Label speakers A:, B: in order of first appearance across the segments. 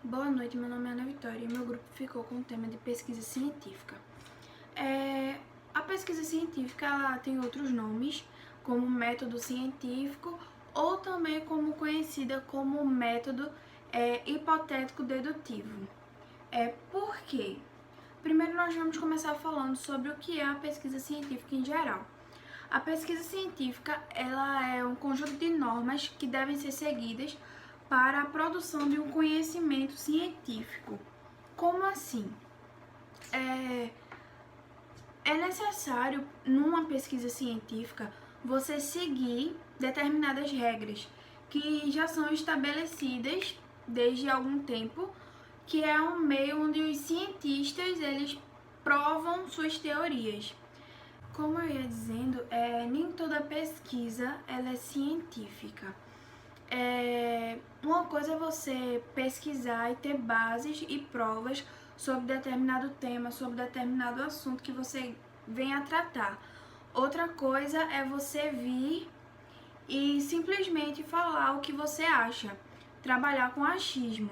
A: Boa noite, meu nome é Ana Vitória e meu grupo ficou com o tema de pesquisa científica. A pesquisa científica ela tem outros nomes, como método científico ou também como conhecida como método hipotético dedutivo. Por quê? Primeiro nós vamos começar falando sobre o que é a pesquisa científica em geral. A pesquisa científica ela é um conjunto de normas que devem ser seguidas para a produção de um conhecimento científico. Como assim? É necessário, numa pesquisa científica, você seguir determinadas regras que já são estabelecidas desde algum tempo, que é um meio onde os cientistas eles provam suas teorias. Como eu ia dizendo, nem toda pesquisa ela é científica. Uma coisa é você pesquisar e ter bases e provas sobre determinado tema, sobre determinado assunto que você vem a tratar. Outra coisa é você vir e simplesmente falar o que você acha, trabalhar com achismo.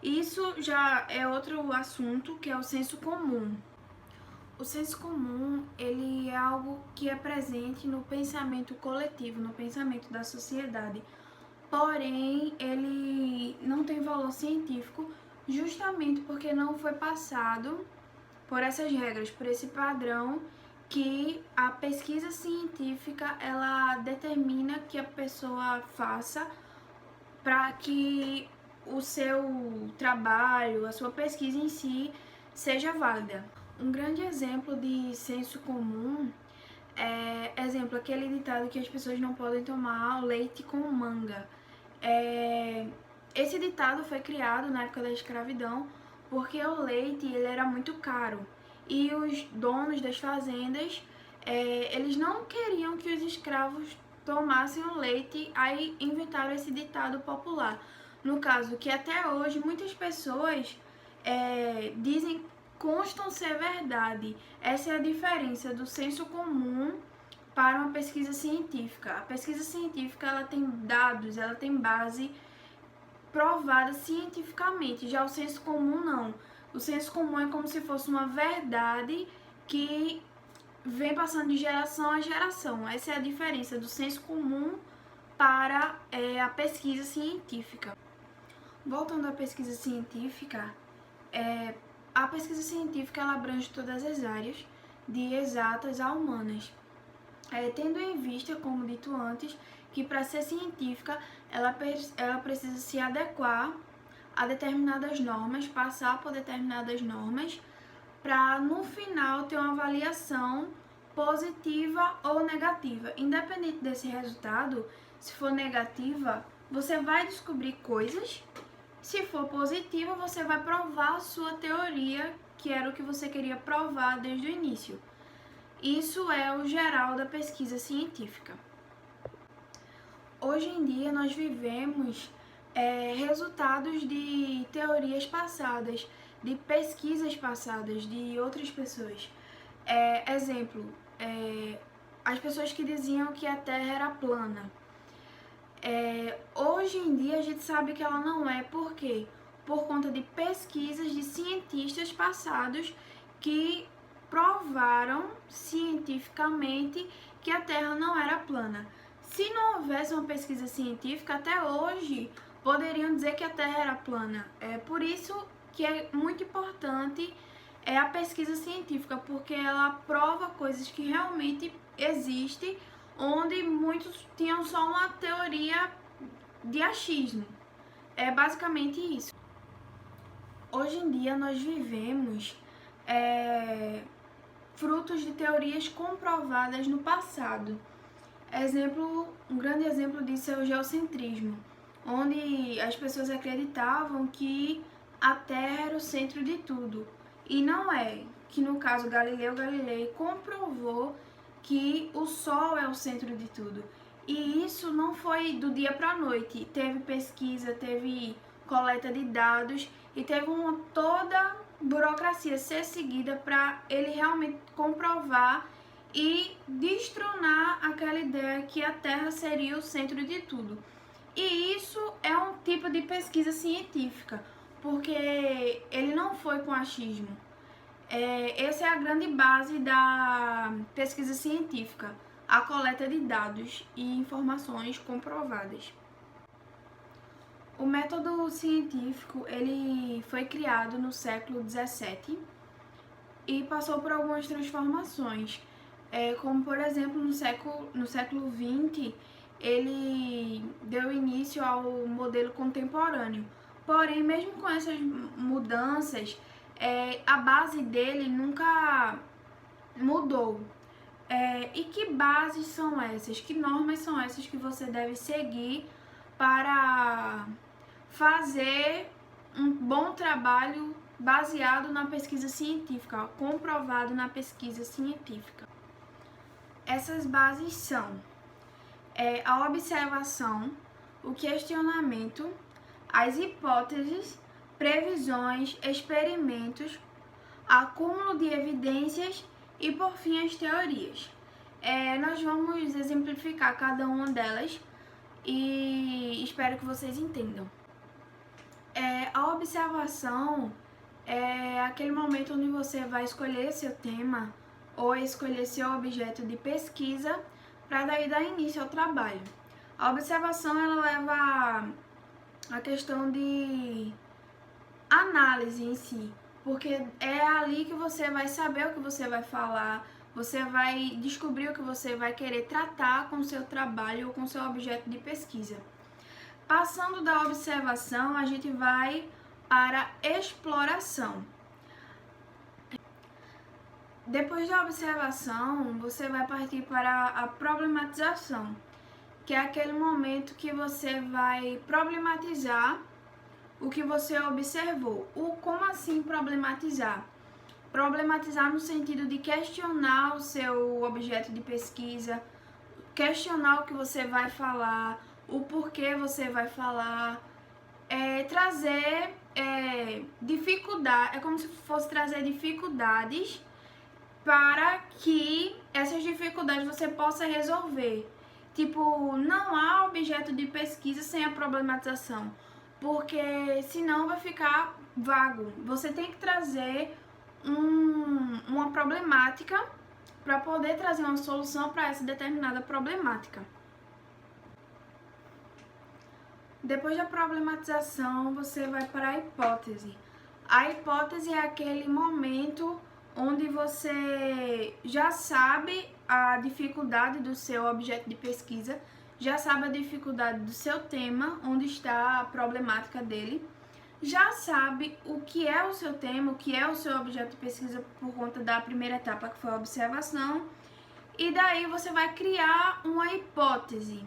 A: Isso já é outro assunto, que é o senso comum. O senso comum, ele é algo que é presente no pensamento coletivo, no pensamento da sociedade. Porém, ele não tem valor científico justamente porque não foi passado por essas regras, por esse padrão que a pesquisa científica ela determina que a pessoa faça para que o seu trabalho, a sua pesquisa em si seja válida. Um grande exemplo de senso comum aquele ditado que as pessoas não podem tomar leite com manga. Esse ditado foi criado na época da escravidão porque o leite ele era muito caro e os donos das fazendas eles não queriam que os escravos tomassem o leite, aí inventaram esse ditado popular. No caso, que até hoje muitas pessoas dizem constam ser verdade. Essa é a diferença do senso comum para uma pesquisa científica. A pesquisa científica ela tem dados, ela tem base provada cientificamente, já o senso comum não. O senso comum é como se fosse uma verdade que vem passando de geração a geração. Essa é a diferença do senso comum para a pesquisa científica. Voltando à pesquisa científica, a pesquisa científica ela abrange todas as áreas, de exatas a humanas. Tendo em vista, como dito antes, que para ser científica ela precisa se adequar a determinadas normas, passar por determinadas normas, para no final ter uma avaliação positiva ou negativa. Independente desse resultado, se for negativa, você vai descobrir coisas. Se for positiva, você vai provar a sua teoria, que era o que você queria provar desde o início. Isso é o geral da pesquisa científica. Hoje em dia, nós vivemos resultados de teorias passadas, de pesquisas passadas de outras pessoas. Exemplo, as pessoas que diziam que a Terra era plana. Hoje em dia a gente sabe que ela não é, por quê? Por conta de pesquisas de cientistas passados que provaram cientificamente que a Terra não era plana. Se não houvesse uma pesquisa científica, até hoje poderiam dizer que a Terra era plana. É por isso que é muito importante a pesquisa científica, porque ela prova coisas que realmente existem, onde muitos tinham só uma teoria de achismo. É basicamente isso. Hoje em dia nós vivemos frutos de teorias comprovadas no passado. Um grande exemplo disso é o geocentrismo, onde as pessoas acreditavam que a Terra era o centro de tudo. E não é, que no caso Galileu Galilei comprovou que o Sol é o centro de tudo. E isso não foi do dia para a noite. Teve pesquisa, teve coleta de dados e teve toda burocracia ser seguida para ele realmente comprovar e destronar aquela ideia que a Terra seria o centro de tudo. E isso é um tipo de pesquisa científica, porque ele não foi com achismo. Essa é a grande base da pesquisa científica, a coleta de dados e informações comprovadas. O método científico ele foi criado no século XVII e passou por algumas transformações, como por exemplo no século XX ele deu início ao modelo contemporâneo. Porém, mesmo com essas mudanças, a base dele nunca mudou. E que bases são essas? Que normas são essas que você deve seguir para fazer um bom trabalho baseado na pesquisa científica, comprovado na pesquisa científica? Essas bases são a observação, o questionamento, as hipóteses, previsões, experimentos, acúmulo de evidências e, por fim, as teorias. Nós vamos exemplificar cada uma delas e espero que vocês entendam. A observação é aquele momento onde você vai escolher seu tema ou escolher seu objeto de pesquisa para daí dar início ao trabalho. A observação ela leva a questão de análise em si, porque é ali que você vai saber o que você vai falar, você vai descobrir o que você vai querer tratar com o seu trabalho ou com o seu objeto de pesquisa. Passando da observação, a gente vai para a exploração. Depois da observação, você vai partir para a problematização, que é aquele momento que você vai problematizar o que você observou. Como assim problematizar? Problematizar no sentido de questionar o seu objeto de pesquisa, questionar o que você vai falar, o porquê você vai falar, trazer dificuldade, é como se fosse trazer dificuldades para que essas dificuldades você possa resolver. Tipo, não há objeto de pesquisa sem a problematização, porque senão vai ficar vago. Você tem que trazer uma problemática para poder trazer uma solução para essa determinada problemática. Depois da problematização, você vai para a hipótese. A hipótese é aquele momento onde você já sabe a dificuldade do seu objeto de pesquisa, já sabe a dificuldade do seu tema, onde está a problemática dele, já sabe o que é o seu tema, o que é o seu objeto de pesquisa por conta da primeira etapa, que foi a observação, e daí você vai criar uma hipótese.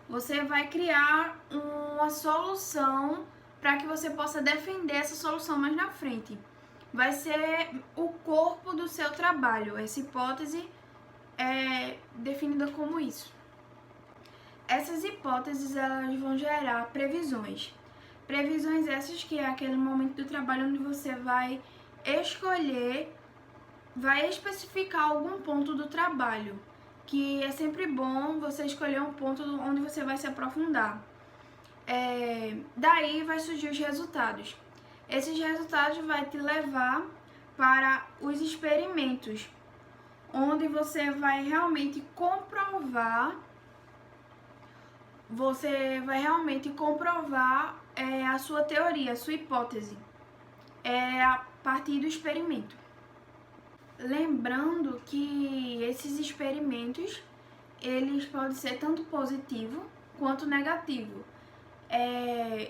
A: Você vai criar uma solução para que você possa defender essa solução mais na frente. Vai ser o corpo do seu trabalho. Essa hipótese é definida como isso. Essas hipóteses elas vão gerar previsões. Previsões essas que é aquele momento do trabalho onde você vai escolher, vai especificar algum ponto do trabalho, que é sempre bom você escolher um ponto onde você vai se aprofundar. Daí vai surgir os resultados. Esses resultados vai te levar para os experimentos, onde você vai realmente comprovar, a sua teoria, a sua hipótese, a partir do experimento. Lembrando que esses experimentos, eles podem ser tanto positivo quanto negativo.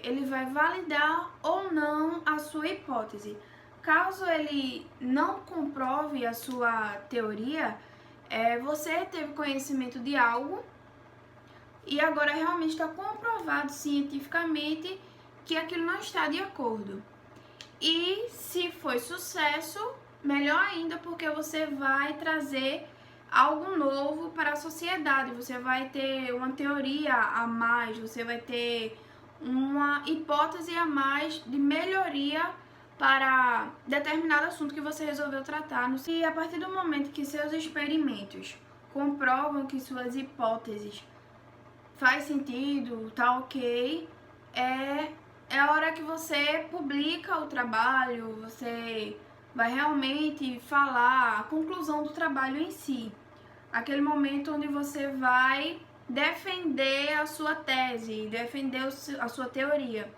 A: Ele vai validar ou não a sua hipótese. Caso ele não comprove a sua teoria, você teve conhecimento de algo e agora realmente está comprovado cientificamente que aquilo não está de acordo. E se foi sucesso, melhor ainda, porque você vai trazer algo novo para a sociedade, você vai ter uma teoria a mais, você vai ter uma hipótese a mais de melhoria para determinado assunto que você resolveu tratar. E a partir do momento que seus experimentos comprovam que suas hipóteses faz sentido, tá ok, é a hora que você publica o trabalho, você vai realmente falar a conclusão do trabalho em si. Aquele momento onde você vai defender a sua tese, defender a sua teoria.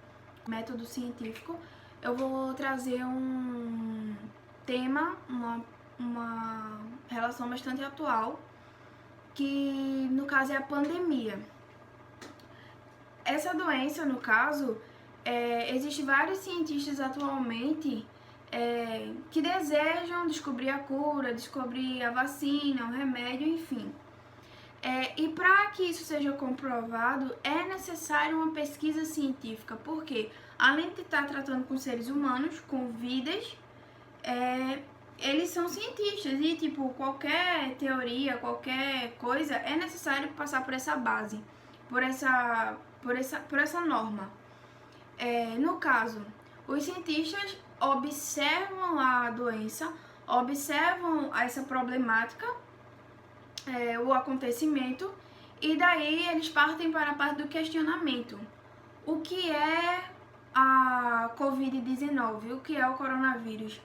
A: Método científico, eu vou trazer um tema, uma relação bastante atual, que no caso é a pandemia. Essa doença, no caso, existem vários cientistas atualmente que desejam descobrir a cura, descobrir a vacina, o remédio, enfim. E para que isso seja comprovado, é necessário uma pesquisa científica, porque além de estar tratando com seres humanos, com vidas, eles são cientistas e, tipo, qualquer teoria, qualquer coisa, é necessário passar por essa base, por essa norma. No caso, os cientistas observam a doença, observam essa problemática, o acontecimento, e daí eles partem para a parte do questionamento. O que é a Covid-19? O que é o coronavírus?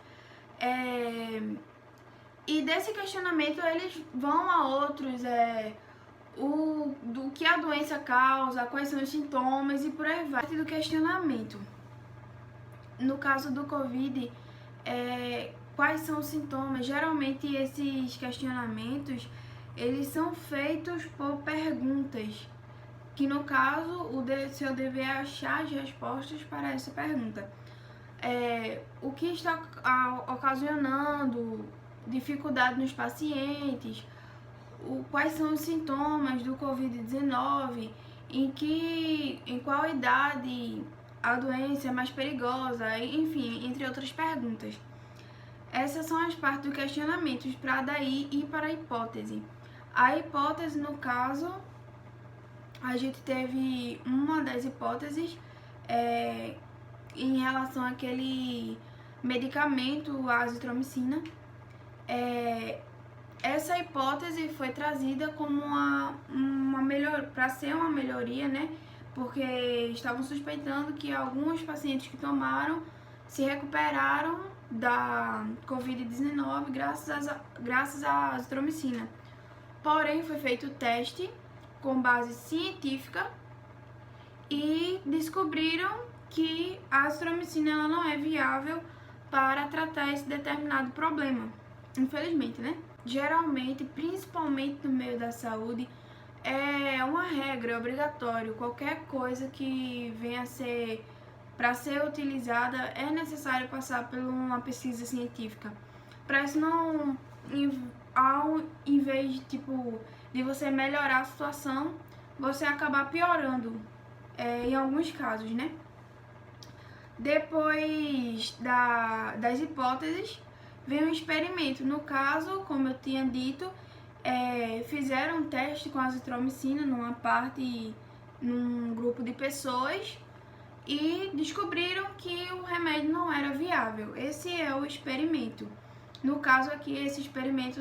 A: E desse questionamento eles vão a outros, do que a doença causa, quais são os sintomas e por aí vai. Do questionamento. No caso do Covid, quais são os sintomas? Geralmente esses questionamentos, eles são feitos por perguntas, que no caso seu dever é achar as respostas para essa pergunta. O que está ocasionando dificuldade nos pacientes, quais são os sintomas do Covid-19, em qual idade a doença é mais perigosa, enfim, entre outras perguntas. Essas são as partes do questionamento, para daí ir para a hipótese. A hipótese, no caso, a gente teve uma das hipóteses em relação àquele medicamento, a azitromicina. Essa hipótese foi trazida como para ser uma melhoria, né? Porque estavam suspeitando que alguns pacientes que tomaram se recuperaram da Covid-19 graças à azitromicina. Porém, foi feito o teste com base científica e descobriram que a azitromicina ela não é viável para tratar esse determinado problema, infelizmente, né? Geralmente, principalmente no meio da saúde, é uma regra, é obrigatório. Qualquer coisa que venha a ser para ser utilizada é necessário passar por uma pesquisa científica. Para isso não, ao invés de você melhorar a situação, você acabar piorando, em alguns casos, né? Depois das hipóteses, vem um experimento. No caso, como eu tinha dito, fizeram um teste com azitromicina num grupo de pessoas e descobriram que o remédio não era viável. Esse é o experimento. No caso aqui, esse experimento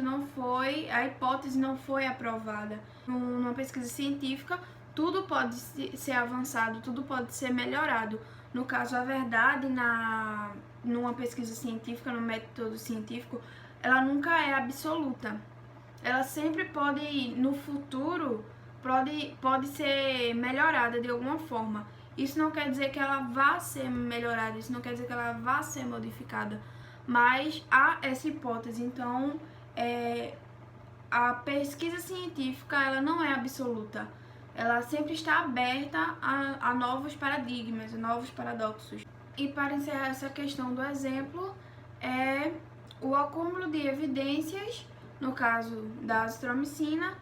A: a hipótese não foi aprovada. Numa pesquisa científica, tudo pode ser avançado, tudo pode ser melhorado. No caso, a verdade numa pesquisa científica, no método científico, ela nunca é absoluta. Ela sempre no futuro, pode ser melhorada de alguma forma. Isso não quer dizer que ela vá ser melhorada, isso não quer dizer que ela vá ser modificada, mas há essa hipótese. Então, a pesquisa científica ela não é absoluta. Ela sempre está aberta a novos paradigmas, a novos paradoxos. E para encerrar essa questão do exemplo, o acúmulo de evidências, no caso da azitromicina,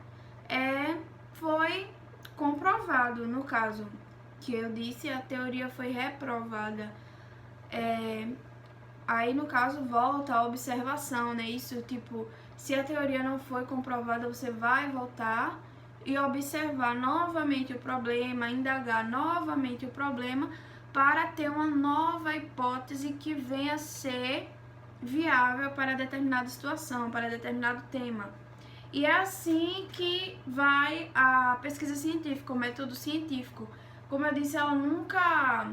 A: foi comprovado. No caso que eu disse, a teoria foi reprovada. Aí, no caso, volta a observação, né? Isso, se a teoria não foi comprovada, você vai voltar e observar novamente o problema, indagar novamente o problema para ter uma nova hipótese que venha a ser viável para determinada situação, para determinado tema. E é assim que vai a pesquisa científica, o método científico. Como eu disse, ela nunca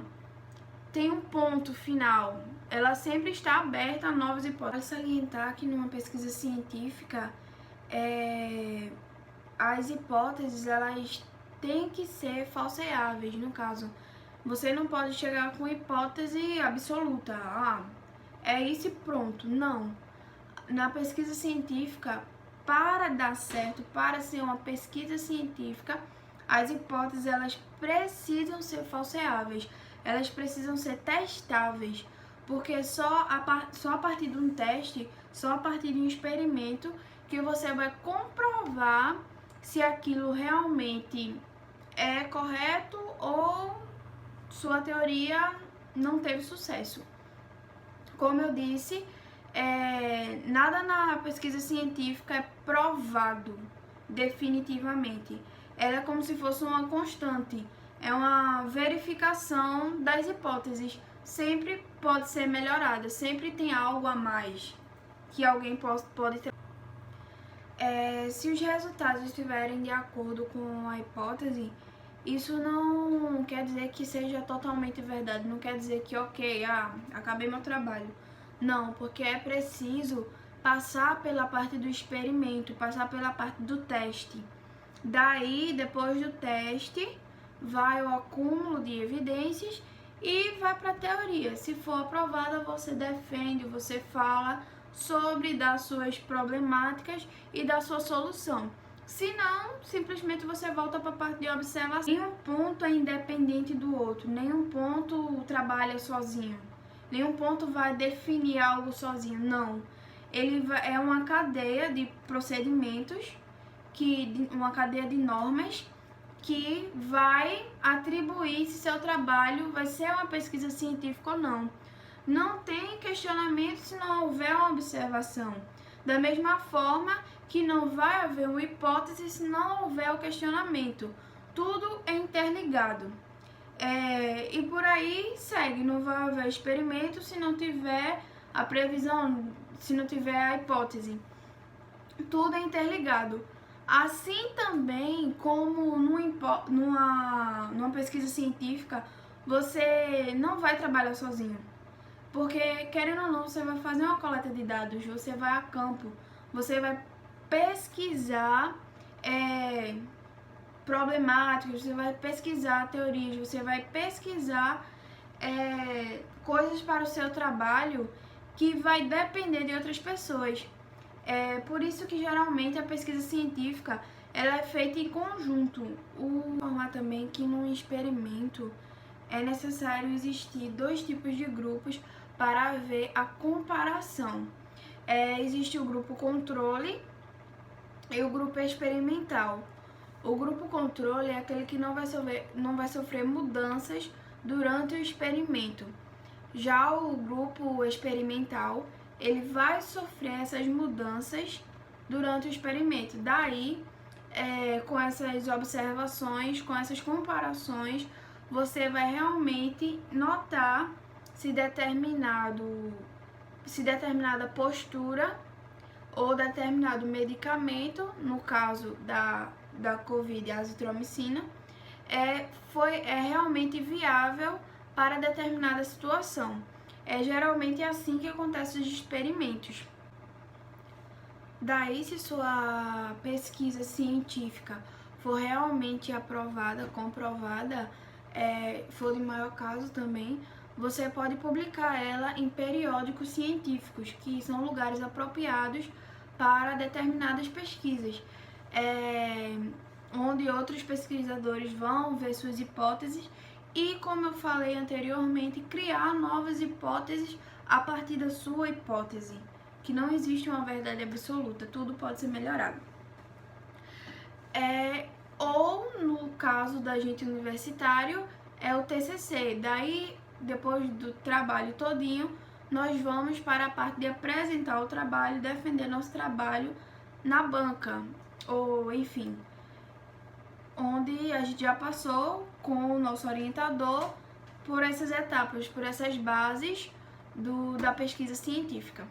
A: tem um ponto final, ela sempre está aberta a novas hipóteses. Vale salientar que numa pesquisa científica, as hipóteses elas têm que ser falseáveis. No caso, você não pode chegar com hipótese absoluta, é isso e pronto. Não. Na pesquisa científica, para dar certo, para ser uma pesquisa científica, as hipóteses elas precisam ser falseáveis, elas precisam ser testáveis, porque só a partir de um teste, só a partir de um experimento, que você vai comprovar se aquilo realmente é correto ou sua teoria não teve sucesso. Como eu disse, nada na pesquisa científica é provado definitivamente. Ela é como se fosse uma constante, é uma verificação das hipóteses. Sempre pode ser melhorada, sempre tem algo a mais que alguém pode ter. Se os resultados estiverem de acordo com a hipótese, isso não quer dizer que seja totalmente verdade, não quer dizer que, ok, acabei meu trabalho. Não, porque é preciso passar pela parte do experimento, passar pela parte do teste. Daí, depois do teste, vai o acúmulo de evidências e vai para a teoria. Se for aprovada, você defende, você fala sobre das suas problemáticas e da sua solução. Se não, simplesmente você volta para a parte de observação. Nenhum ponto é independente do outro, nenhum ponto trabalha sozinho, nenhum ponto vai definir algo sozinho, não. Ele é uma cadeia de procedimentos, uma cadeia de normas que vai atribuir se seu trabalho vai ser uma pesquisa científica ou não. Não tem questionamento se não houver uma observação. Da mesma forma que não vai haver uma hipótese se não houver o questionamento. Tudo é interligado. E por aí segue, não vai haver experimento se não tiver a previsão, se não tiver a hipótese. Tudo é interligado. Assim também como numa pesquisa científica, você não vai trabalhar sozinho. Porque, querendo ou não, você vai fazer uma coleta de dados, você vai a campo, você vai pesquisar problemáticas, você vai pesquisar teorias, você vai pesquisar coisas para o seu trabalho que vai depender de outras pessoas. Por isso que geralmente a pesquisa científica ela é feita em conjunto. Informar também que num experimento é necessário existir 2 tipos de grupos para ver a comparação. Existe o grupo controle e o grupo experimental. O grupo controle é aquele que não vai sofrer mudanças durante o experimento. Já o grupo experimental, ele vai sofrer essas mudanças durante o experimento. Daí, com essas observações, com essas comparações, você vai realmente notar se determinada postura ou determinado medicamento, no caso da Covid, a azitromicina, é realmente viável para determinada situação. Geralmente é assim que acontecem os experimentos. Daí, se sua pesquisa científica for realmente aprovada, comprovada, for de maior caso também, você pode publicar ela em periódicos científicos, que são lugares apropriados para determinadas pesquisas, onde outros pesquisadores vão ver suas hipóteses e, como eu falei anteriormente, criar novas hipóteses a partir da sua hipótese, que não existe uma verdade absoluta, tudo pode ser melhorado. Ou, no caso da gente universitário, é o TCC. Daí, depois do trabalho todinho, nós vamos para a parte de apresentar o trabalho, defender nosso trabalho na banca, ou enfim, onde a gente já passou com o nosso orientador por essas etapas, por essas bases da pesquisa científica.